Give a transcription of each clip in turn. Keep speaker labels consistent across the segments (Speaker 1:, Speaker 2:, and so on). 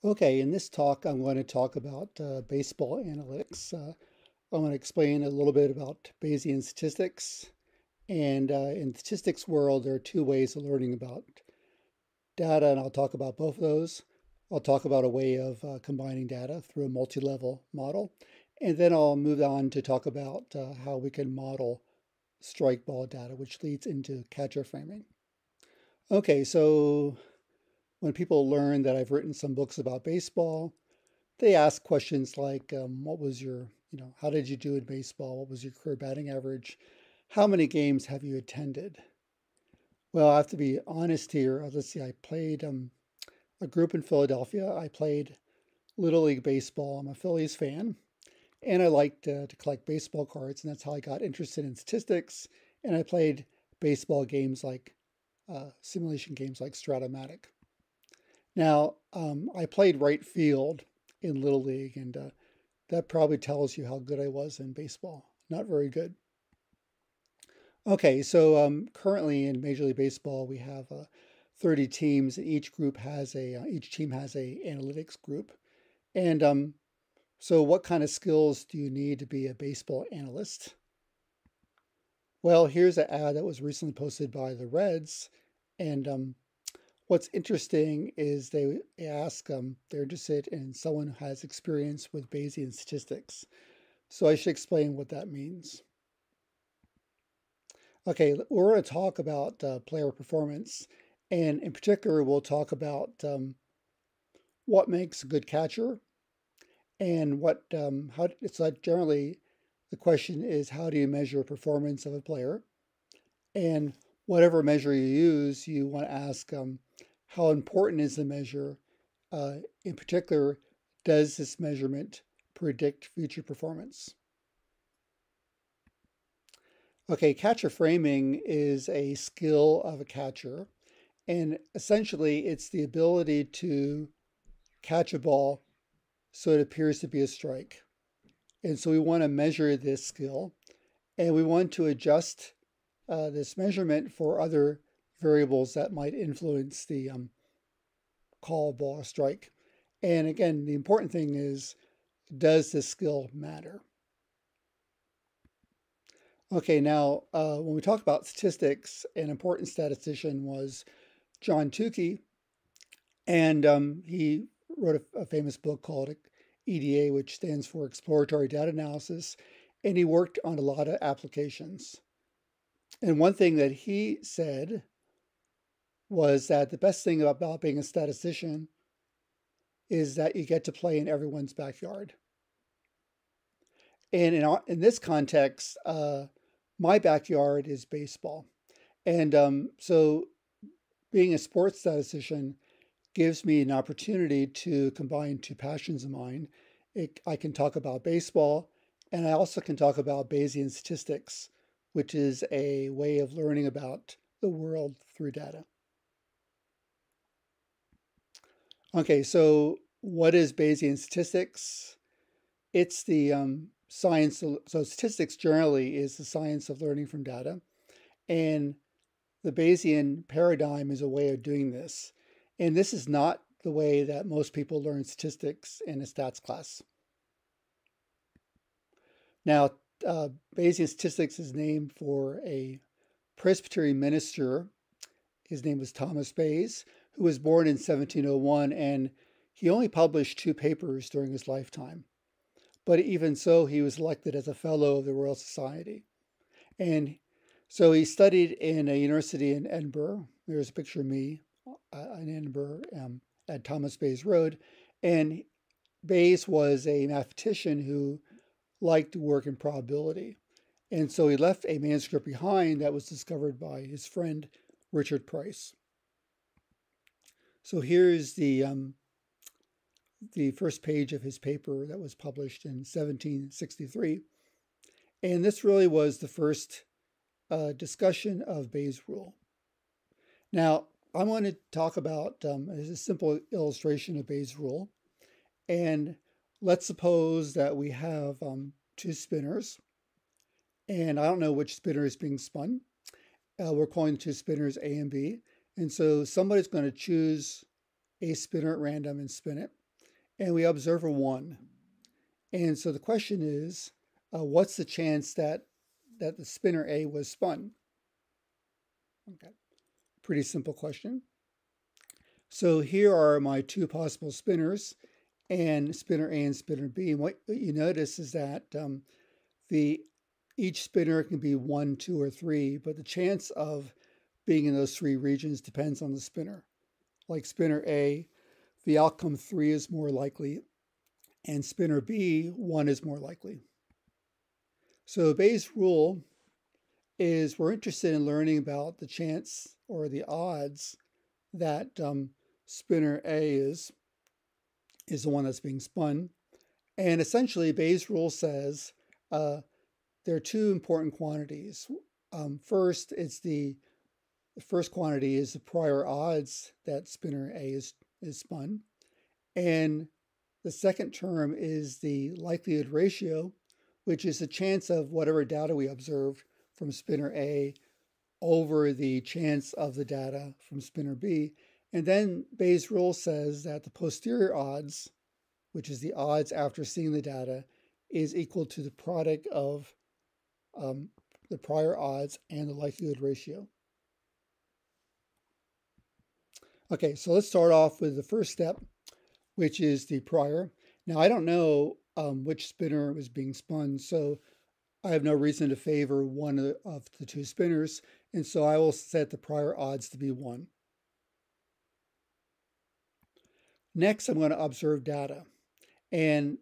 Speaker 1: Okay, in this talk, I'm going to talk about baseball analytics. I'm going to explain a little bit about Bayesian statistics. And in the statistics world, there are two ways of learning about data, and I'll talk about both of those. I'll talk about a way of combining data through a multi-level model. And then I'll move on to talk about how we can model strike ball data, which leads into catcher framing. Okay, so when people learn that I've written some books about baseball, they ask questions like, what was your, how did you do in baseball? What was your career batting average? How many games have you attended? Well, I have to be honest here. Let's see, I played a group in Philadelphia. I played Little League Baseball. I'm a Phillies fan, and I liked to collect baseball cards, and that's how I got interested in statistics. And I played baseball games like simulation games like Stratomatic. Now, I played right field in Little League, and that probably tells you how good I was in baseball. Not very good. Okay, so currently in Major League Baseball, we have 30 teams, and each team has a analytics group. And so what kind of skills do you need to be a baseball analyst? Well, here's an ad that was recently posted by the Reds, and what's interesting is they ask, they're interested in someone who has experience with Bayesian statistics. So I should explain what that means. Okay, we're going to talk about player performance, and in particular, we'll talk about what makes a good catcher, and how. It's like generally, the question is how do you measure performance of a player, and whatever measure you use, you want to ask how important is the measure. In particular, does this measurement predict future performance? Okay, catcher framing is a skill of a catcher, and essentially it's the ability to catch a ball so it appears to be a strike. And so we want to measure this skill, and we want to adjust this measurement for other variables that might influence the call ball a strike. And again, the important thing is, does this skill matter? Okay, now when we talk about statistics, an important statistician was John Tukey, and he wrote a famous book called EDA, which stands for Exploratory Data Analysis, and he worked on a lot of applications. And one thing that he said was that the best thing about being a statistician is that you get to play in everyone's backyard. And in this context, my backyard is baseball. And so being a sports statistician gives me an opportunity to combine two passions of mine. I can talk about baseball, and I also can talk about Bayesian statistics, which is a way of learning about the world through data. Okay, so what is Bayesian statistics? It's the science, so statistics generally is the science of learning from data. And the Bayesian paradigm is a way of doing this. And this is not the way that most people learn statistics in a stats class. Now, Bayesian statistics is named for a Presbyterian minister. His name was Thomas Bayes, who was born in 1701, and he only published 2 papers during his lifetime. But even so, he was elected as a fellow of the Royal Society. And so he studied in a university in Edinburgh. There's a picture of me in Edinburgh at Thomas Bayes Road. And Bayes was a mathematician who liked to work in probability. And so he left a manuscript behind that was discovered by his friend, Richard Price. So here's the first page of his paper that was published in 1763. And this really was the first discussion of Bayes' rule. Now, I want to talk about a simple illustration of Bayes' rule. And let's suppose that we have 2 spinners. And I don't know which spinner is being spun. We're calling the 2 spinners A and B. And so somebody's going to choose a spinner at random and spin it. and we observe a 1. And so the question is, what's the chance that the spinner A was spun? Okay, pretty simple question. So here are my two possible spinners, and spinner A and spinner B. And what you notice is that each spinner can be 1, 2, or 3, but the chance of being in those 3 regions depends on the spinner. Like spinner A, the outcome 3 is more likely, and spinner B, 1 is more likely. So Bayes' rule is we're interested in learning about the chance or the odds that spinner A is the one that's being spun. And essentially, Bayes' rule says there are 2 important quantities. First, the first quantity is the prior odds that spinner A is spun. And the second term is the likelihood ratio, which is the chance of whatever data we observed from spinner A over the chance of the data from spinner B. And then Bayes' rule says that the posterior odds, which is the odds after seeing the data, is equal to the product of the prior odds and the likelihood ratio. Okay, so let's start off with the first step, which is the prior. Now, I don't know which spinner was being spun, so I have no reason to favor one of the 2 spinners, and so I will set the prior odds to be 1. Next, I'm going to observe data. And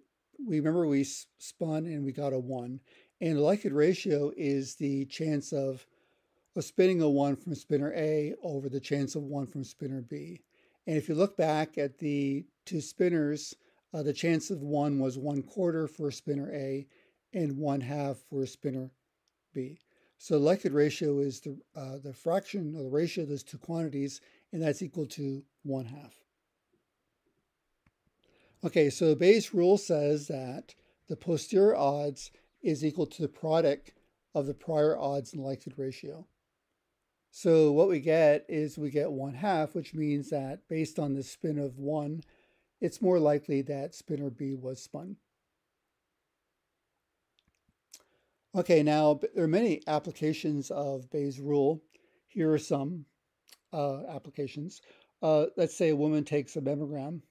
Speaker 1: remember we spun and we got a 1. And the likelihood ratio is the chance of spinning a 1 from spinner A over the chance of 1 from spinner B. And if you look back at the 2 spinners, the chance of 1 was 1/4 for spinner A and 1/2 for spinner B. So the likelihood ratio is the fraction or the ratio of those 2 quantities, and that's equal to 1/2. Okay, so Bayes' rule says that the posterior odds is equal to the product of the prior odds and likelihood ratio. So what we get is we get 1/2, which means that based on the spin of 1, it's more likely that spinner B was spun. Okay, now there are many applications of Bayes' rule. Here are some applications. Let's say a woman takes a mammogram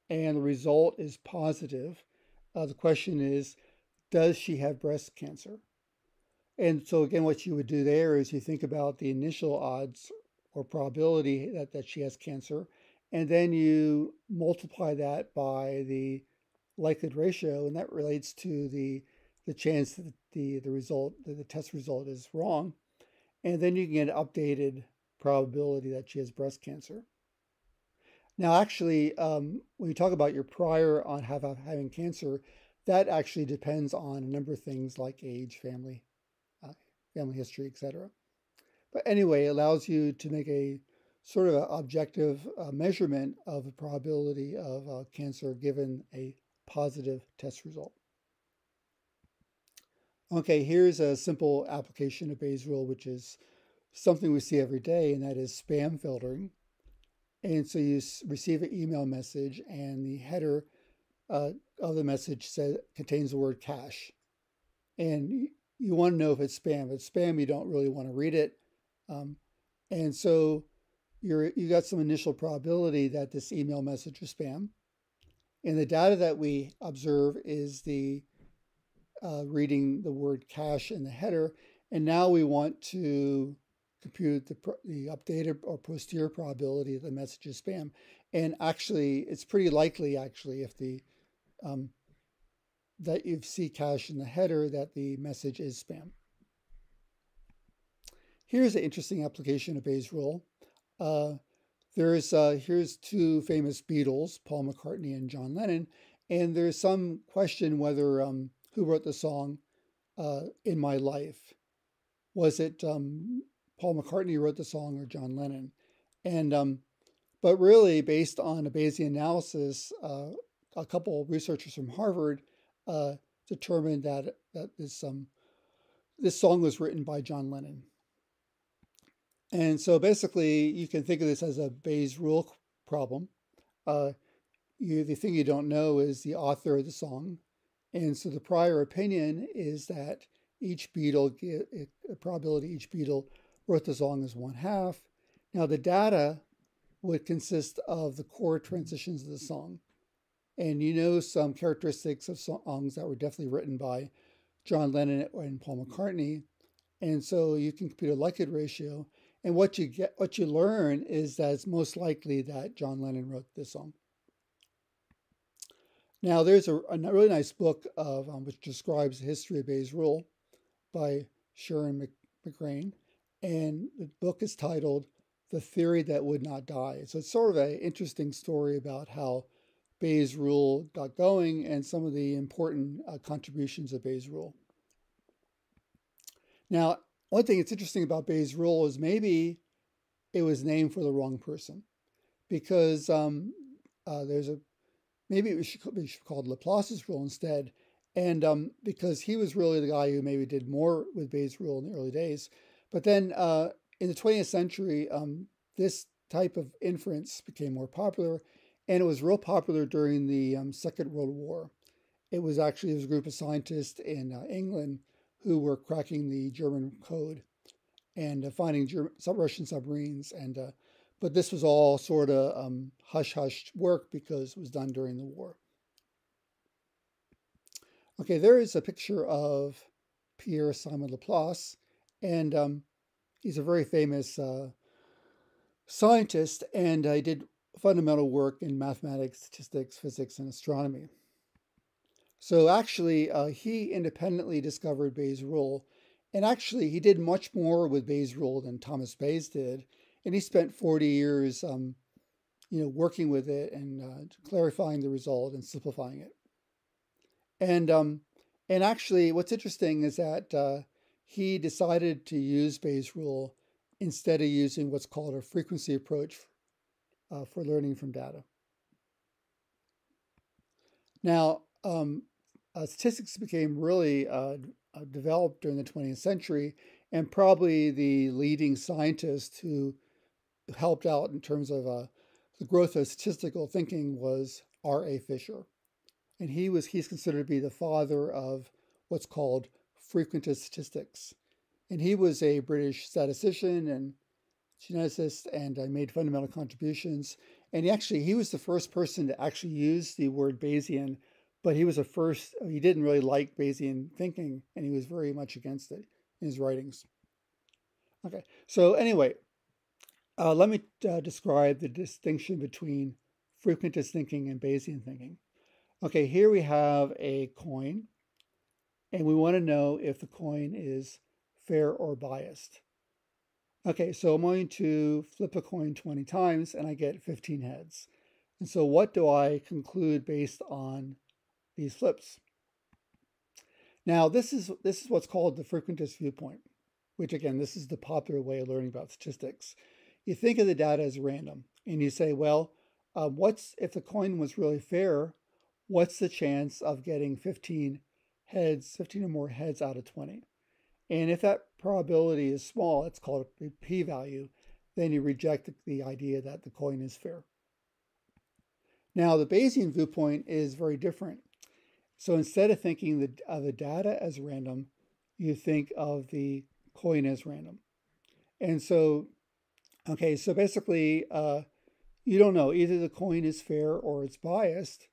Speaker 1: and the result is positive. The question is, does she have breast cancer? And so again, what you would do there is you think about the initial odds or probability that she has cancer, and then you multiply that by the likelihood ratio, and that relates to the chance that the test result is wrong. And then you can get an updated probability that she has breast cancer. Now, actually, when you talk about your prior on having cancer, that actually depends on a number of things like age, family history, etc. But anyway, it allows you to make a sort of an objective measurement of the probability of cancer given a positive test result. Okay, here's a simple application of Bayes' rule, which is something we see every day, and that is spam filtering. And so you receive an email message, and the header of the message contains the word cash. And you want to know if it's spam. If it's spam, you don't really want to read it. And so you got some initial probability that this email message is spam. And the data that we observe is the reading the word cache in the header. And now we want to compute the updated or posterior probability that the message is spam. And actually, it's pretty likely, actually, if that you see cache in the header, that the message is spam. Here's an interesting application of Bayes' rule. Here's 2 famous Beatles, Paul McCartney and John Lennon, and there's some question whether who wrote the song "In My Life." Was it Paul McCartney wrote the song or John Lennon? And but really, based on a Bayesian analysis, a couple of researchers from Harvard determined that this song was written by John Lennon. And so basically, you can think of this as a Bayes rule problem. the thing you don't know is the author of the song. And so the prior opinion is that each Beatle, a probability each Beatle wrote the song is 1/2. Now the data would consist of the chord transitions of the song. And you know some characteristics of songs that were definitely written by John Lennon and Paul McCartney. And so you can compute a likelihood ratio. And what you learn is that it's most likely that John Lennon wrote this song. Now, there's a really nice book which describes the history of Bayes' rule by Pierre and McGrayne. And the book is titled The Theory That Would Not Die. So it's sort of an interesting story about how Bayes' rule got going and some of the important contributions of Bayes' rule. Now, one thing that's interesting about Bayes' rule is maybe it was named for the wrong person, because maybe it should be called Laplace's rule instead. And because he was really the guy who maybe did more with Bayes' rule in the early days. But then in the 20th century, this type of inference became more popular, and it was real popular during the Second World War. There was a group of scientists in England who were cracking the German code and finding Russian submarines. But this was all sort of hush-hush work because it was done during the war. Okay, there is a picture of Pierre Simon Laplace, and he's a very famous scientist, and he did fundamental work in mathematics, statistics, physics, and astronomy. So actually, he independently discovered Bayes' rule, and actually he did much more with Bayes' rule than Thomas Bayes did, and he spent 40 years, working with it and clarifying the result and simplifying it. And actually, what's interesting is that he decided to use Bayes' rule instead of using what's called a frequency approach for learning from data. Now, statistics became really developed during the 20th century, and probably the leading scientist who helped out in terms of the growth of statistical thinking was R.A. Fisher. And he's considered to be the father of what's called frequentist statistics. And he was a British statistician and geneticist, and made fundamental contributions. And he was the first person to actually use the word Bayesian, but he didn't really like Bayesian thinking, and he was very much against it in his writings. Okay, so anyway, let me describe the distinction between frequentist thinking and Bayesian thinking. Okay, here we have a coin, and we want to know if the coin is fair or biased. Okay, so I'm going to flip a coin 20 times, and I get 15 heads. And so what do I conclude based on these flips? Now, this is what's called the Frequentist Viewpoint, which, again, this is the popular way of learning about statistics. You think of the data as random, and you say, well, if the coin was really fair, what's the chance of getting 15 or more heads out of 20? And if that probability is small, it's called a p-value, then you reject the idea that the coin is fair. Now, the Bayesian viewpoint is very different. So instead of thinking of the data as random, you think of the coin as random. And so, okay, so basically, you don't know. Either the coin is fair or it's biased.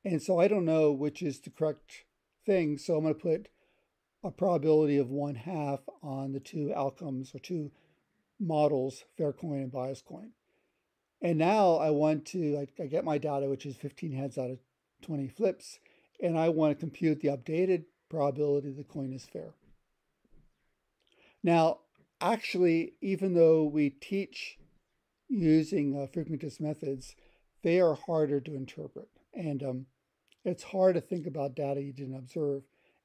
Speaker 1: And so I don't know which is the correct thing. So I'm going to put a probability of 1/2 on the two outcomes or two models, fair coin and biased coin. And now I get my data, which is 15 heads out of 20 flips, and I want to compute the updated probability the coin is fair. Now, actually, even though we teach using frequentist methods, they are harder to interpret. And it's hard to think about data you didn't observe.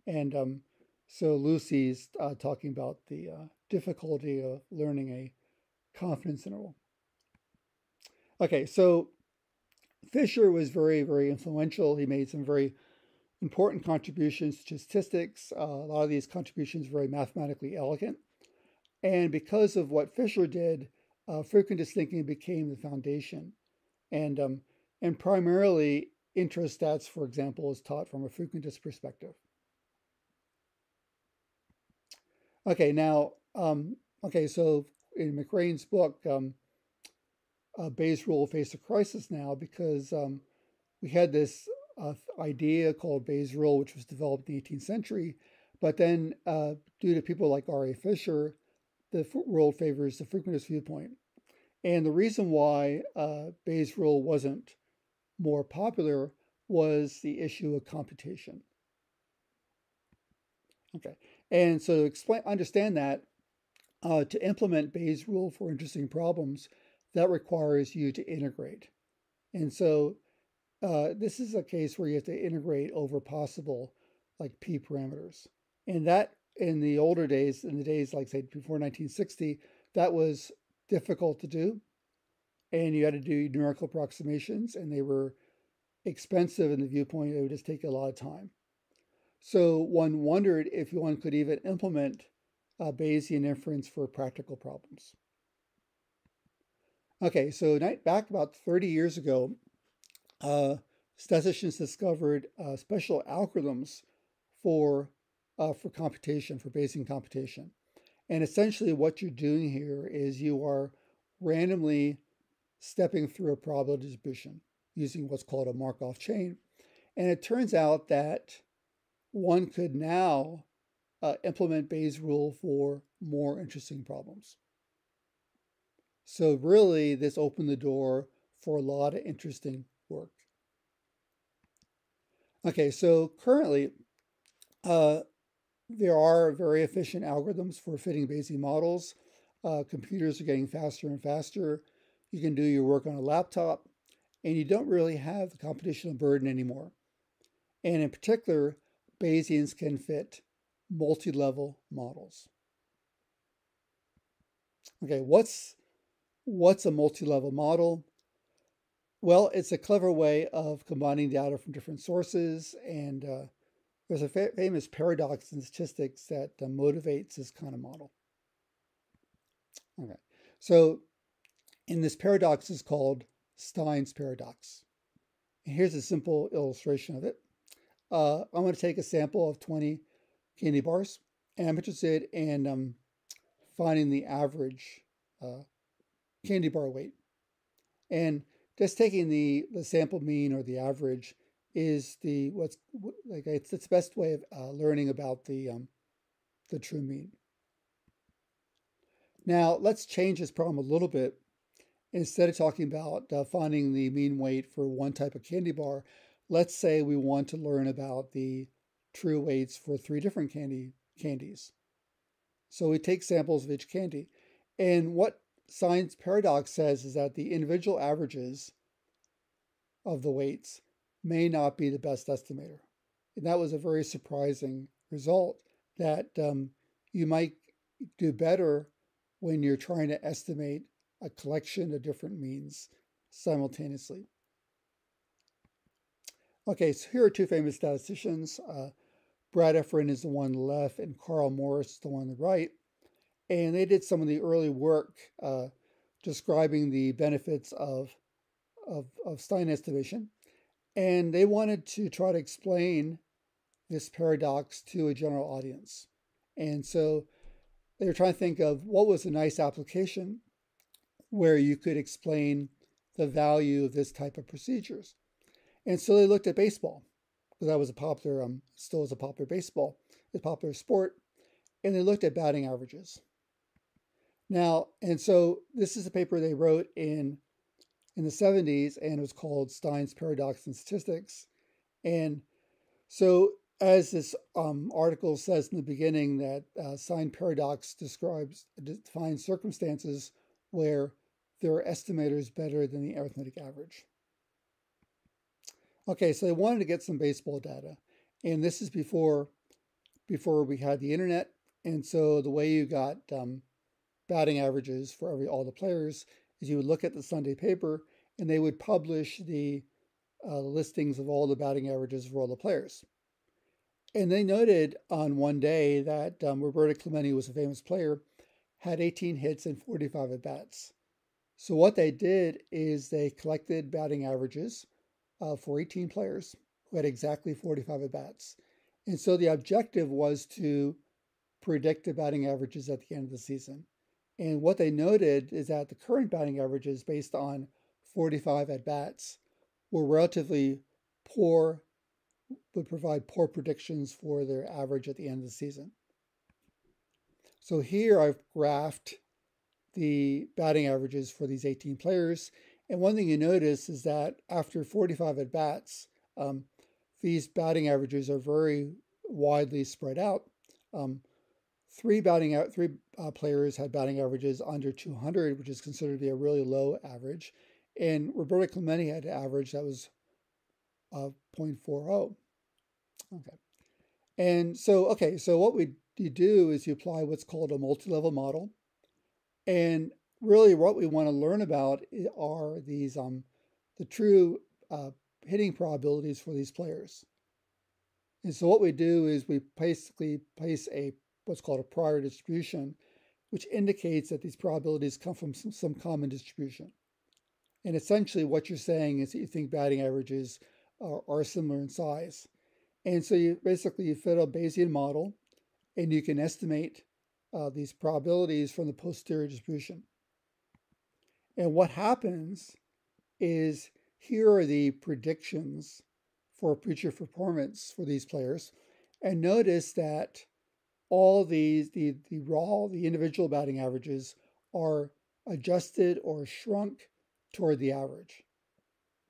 Speaker 1: And so Lucy's talking about the difficulty of learning a confidence interval. Okay, so Fisher was very, very influential. He made some very important contributions to statistics. A lot of these contributions were very mathematically elegant. And because of what Fisher did, frequentist thinking became the foundation. And And primarily, interest stats, for example, is taught from a frequentist perspective. Okay, now, so in McGrayne's book, Bayes' rule faced a crisis now because we had this idea called Bayes' rule, which was developed in the 18th century, but then due to people like R.A. Fisher, the world favors the frequentist viewpoint. And the reason why Bayes' rule wasn't more popular was the issue of computation. Okay, and so to understand that, to implement Bayes' rule for interesting problems, that requires you to integrate. And so this is a case where you have to integrate over possible like p parameters. And that in the older days, in the days like say before 1960, that was difficult to do. And you had to do numerical approximations, and they were expensive in the viewpoint. It would just take a lot of time. So one wondered if one could even implement Bayesian inference for practical problems. Okay, so back about 30 years ago, statisticians discovered special algorithms for computation, for Bayesian computation. And essentially what you're doing here is you are randomly stepping through a probability distribution using what's called a Markov chain. And it turns out that one could now implement Bayes' rule for more interesting problems. So really, this opened the door for a lot of interesting work. Okay, so currently, there are very efficient algorithms for fitting Bayesian models. Computers are getting faster and faster. You can do your work on a laptop, and you don't really have the computational burden anymore. And in particular, Bayesians can fit multi-level models. Okay, what's a multi-level model? Well, it's a clever way of combining data from different sources, and there's a famous paradox in statistics that motivates this kind of model. Okay, so in this paradox is called Stein's paradox. And here's a simple illustration of it. I'm going to take a sample of 20 candy bars, and I'm interested in finding the average candy bar weight. And just taking the sample mean or the average is it's the best way of learning about the true mean. Now let's change this problem a little bit. Instead of talking about finding the mean weight for one type of candy bar, let's say we want to learn about the true weights for 3 different candies. So we take samples of each candy. And what Stein's paradox says is that the individual averages of the weights may not be the best estimator. And that was a very surprising result, that you might do better when you're trying to estimate a collection of different means simultaneously. Okay, so here are 2 famous statisticians. Brad Efron is the one on the left, and Carlo Morris is the one on the right. And they did some of the early work describing the benefits of Stein estimation. And they wanted to try to explain this paradox to a general audience. And so they were trying to think of what was a nice application where you could explain the value of this type of procedures. And so they looked at baseball, because that was a popular, still is a popular popular sport. And they looked at batting averages. Now, and so this is a paper they wrote in the 70s, and it was called Stein's Paradox in Statistics. And so as this article says in the beginning, that Stein paradox defines circumstances where there are estimators better than the arithmetic average. Okay, so they wanted to get some baseball data, and this is before we had the internet. And so the way you got batting averages for all the players is you would look at the Sunday paper, and they would publish the listings of all the batting averages for all the players. And they noted on one day that Roberto Clemente was a famous player, had 18 hits and 45 at-bats. So what they did is they collected batting averages for 18 players who had exactly 45 at-bats. And so the objective was to predict the batting averages at the end of the season. And what they noted is that the current batting averages based on 45 at-bats were relatively poor, would provide poor predictions for their average at the end of the season. So here I've graphed the batting averages for these 18 players. And one thing you notice is that after 45 at-bats, these batting averages are very widely spread out. Three players had batting averages under 200, which is considered to be a really low average. And Roberto Clemente had an average that was 0.40. Okay. And so what you do is you apply what's called a multi-level model. And really what we want to learn about are these the true hitting probabilities for these players. And so what we do is we basically place what's called a prior distribution, which indicates that these probabilities come from some common distribution. And essentially what you're saying is that you think batting averages are similar in size. And so you fit a Bayesian model, and you can estimate these probabilities from the posterior distribution. And what happens is here are the predictions for future performance for these players. And notice that all these, the individual batting averages are adjusted or shrunk toward the average.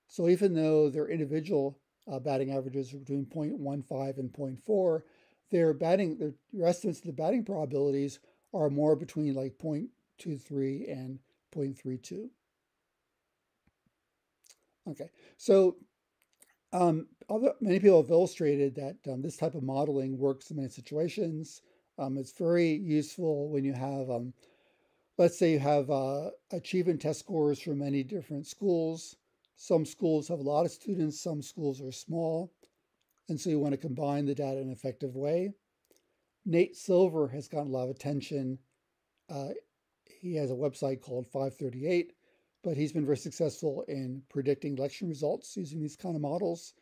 Speaker 1: So even though their individual batting averages are between 0.15 and 0.4, your estimates of the batting probabilities are more between like 0.23 and 0.32. Okay, so many people have illustrated that this type of modeling works in many situations. It's very useful when you have, let's say you have achievement test scores from many different schools. Some schools have a lot of students, some schools are small, and so you want to combine the data in an effective way. Nate Silver has gotten a lot of attention. He has a website called 538, but he's been very successful in predicting election results using these kind of models.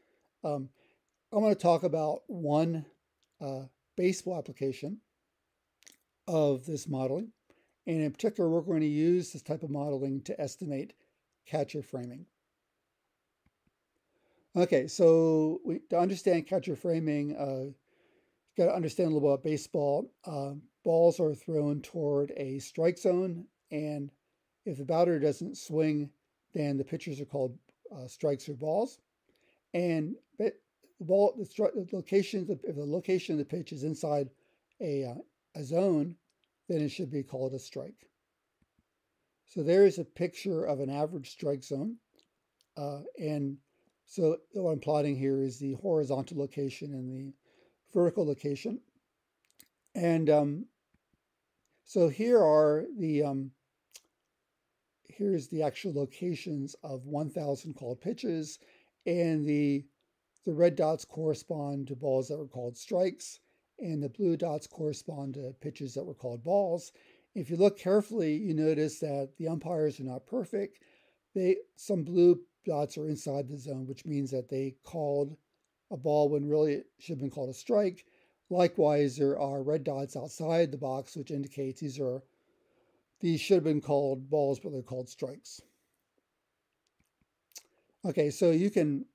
Speaker 1: I'm going to talk about one baseball application of this modeling. And in particular, we're going to use this type of modeling to estimate catcher framing. Okay, so to understand catcher framing, you've got to understand a little about baseball. Balls are thrown toward a strike zone, and if the batter doesn't swing, then the pitchers are called strikes or balls. And if the location of the pitch is inside a zone, then it should be called a strike. So there is a picture of an average strike zone, and so what I'm plotting here is the horizontal location and the vertical location. And so here are here's the actual locations of 1,000 called pitches, and the red dots correspond to balls that were called strikes, and the blue dots correspond to pitches that were called balls. If you look carefully, you notice that the umpires are not perfect. Some blue dots are inside the zone, which means that they called a ball when really it should have been called a strike. Likewise, there are red dots outside the box, which indicates these should have been called balls, but they're called strikes. Okay, so you can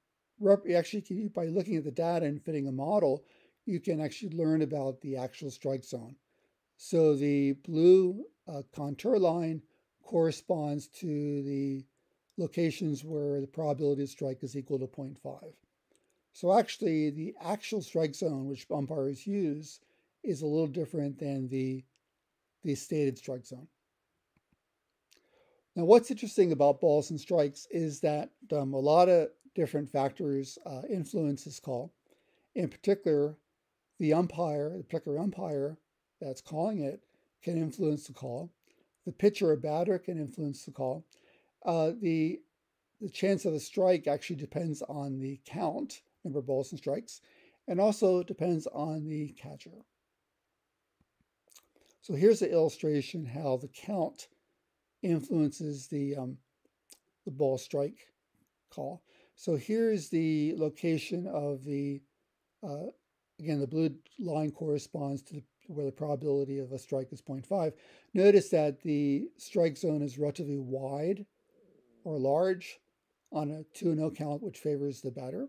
Speaker 1: actually, by looking at the data and fitting a model, you can actually learn about the actual strike zone. So the blue contour line corresponds to the locations where the probability of strike is equal to 0.5. So actually, the actual strike zone, which umpires use, is a little different than the stated strike zone. Now, what's interesting about balls and strikes is that a lot of different factors influence this call. In particular, the particular umpire that's calling it can influence the call. The pitcher or batter can influence the call. The chance of a strike actually depends on the count, number of balls and strikes, and also depends on the catcher. So here's the illustration how the count influences the ball strike call. So here's the location of the, again, the blue line corresponds to where the probability of a strike is 0.5. Notice that the strike zone is relatively wide or large on a 2-0 count, which favors the batter.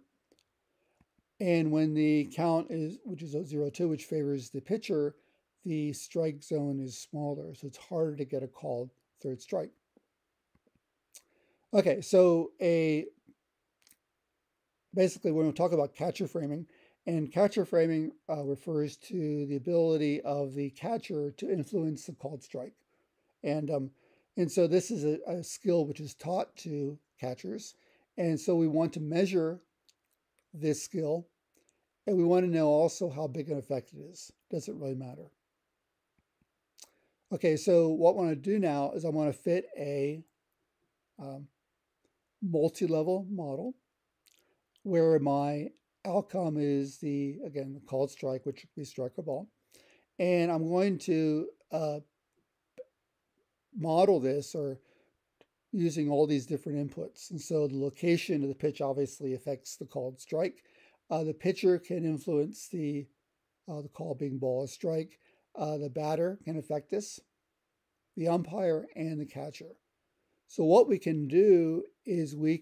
Speaker 1: And when the count is, which is 0-2, which favors the pitcher, the strike zone is smaller, so it's harder to get a called third strike. Okay, so basically we're going to talk about catcher framing, and catcher framing refers to the ability of the catcher to influence the called strike. And so this is a skill which is taught to catchers, and so we want to measure this skill, and we want to know also how big an effect it is. Doesn't really matter. Okay, so what I want to do now is I want to fit a multi-level model where my outcome is again, the called strike, which we strike a ball. And I'm going to model this or using all these different inputs. And so the location of the pitch obviously affects the called strike. The pitcher can influence the call being ball or strike. The batter can affect this, the umpire, and the catcher. So what we can do is we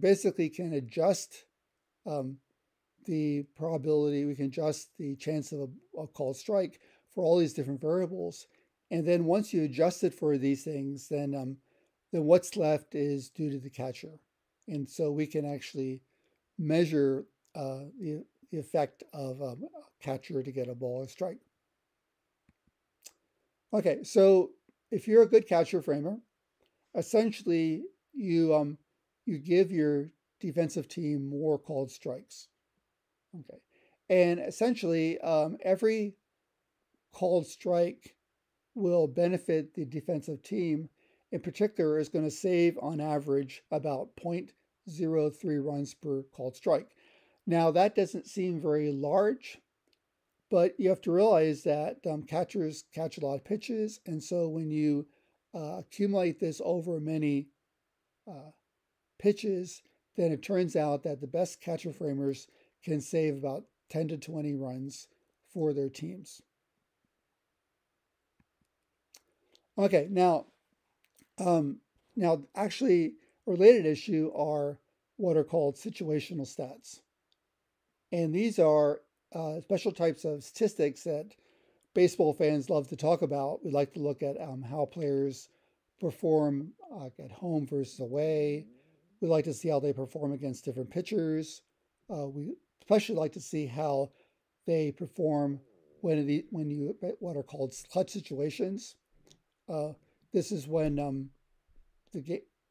Speaker 1: basically can adjust the probability, we can adjust the chance of a called strike for all these different variables. And then once you adjust it for these things, then what's left is due to the catcher. And so we can actually measure the effect of a catcher to get a ball or strike. Okay, so if you're a good catcher framer, essentially you give your defensive team more called strikes. Okay, and essentially every called strike will benefit the defensive team. In particular, is going to save on average about 0.03 runs per called strike. Now that doesn't seem very large, but you have to realize that catchers catch a lot of pitches, and so when you accumulate this over many pitches, then it turns out that the best catcher framers can save about 10 to 20 runs for their teams. Okay, now actually a related issue are what are called situational stats. And these are special types of statistics that baseball fans love to talk about. We like to look at how players perform at home versus away. We like to see how they perform against different pitchers. We especially like to see how they perform when you what are called clutch situations. This is when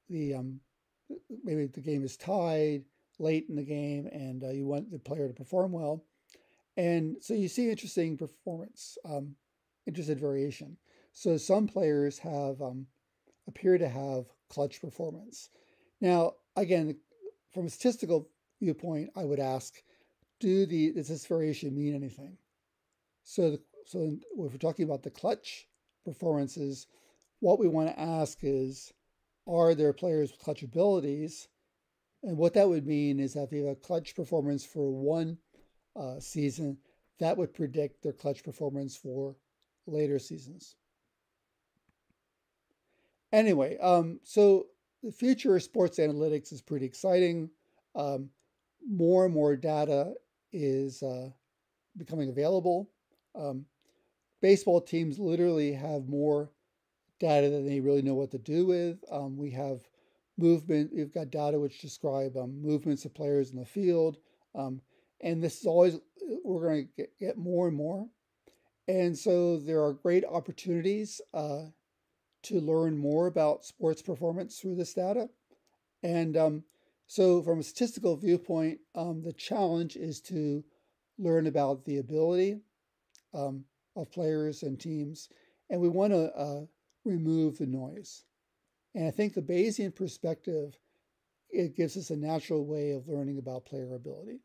Speaker 1: maybe the game is tied late in the game, and you want the player to perform well, and so you see interesting performance, interesting variation. So some players appear to have clutch performance. Now, again, from a statistical viewpoint, I would ask, does this variation mean anything? So if we're talking about the clutch performances, what we want to ask is, are there players with clutch abilities? And what that would mean is that if you have a clutch performance for one season, that would predict their clutch performance for later seasons. Anyway, so the future of sports analytics is pretty exciting. More and more data is becoming available. Baseball teams literally have more data than they really know what to do with. We have we've got data which describe movements of players in the field. And this is always, we're going to get more and more. And so there are great opportunities to learn more about sports performance through this data. And so from a statistical viewpoint, the challenge is to learn about the ability of players and teams. And we want to remove the noise. And I think the Bayesian perspective, it gives us a natural way of learning about player ability.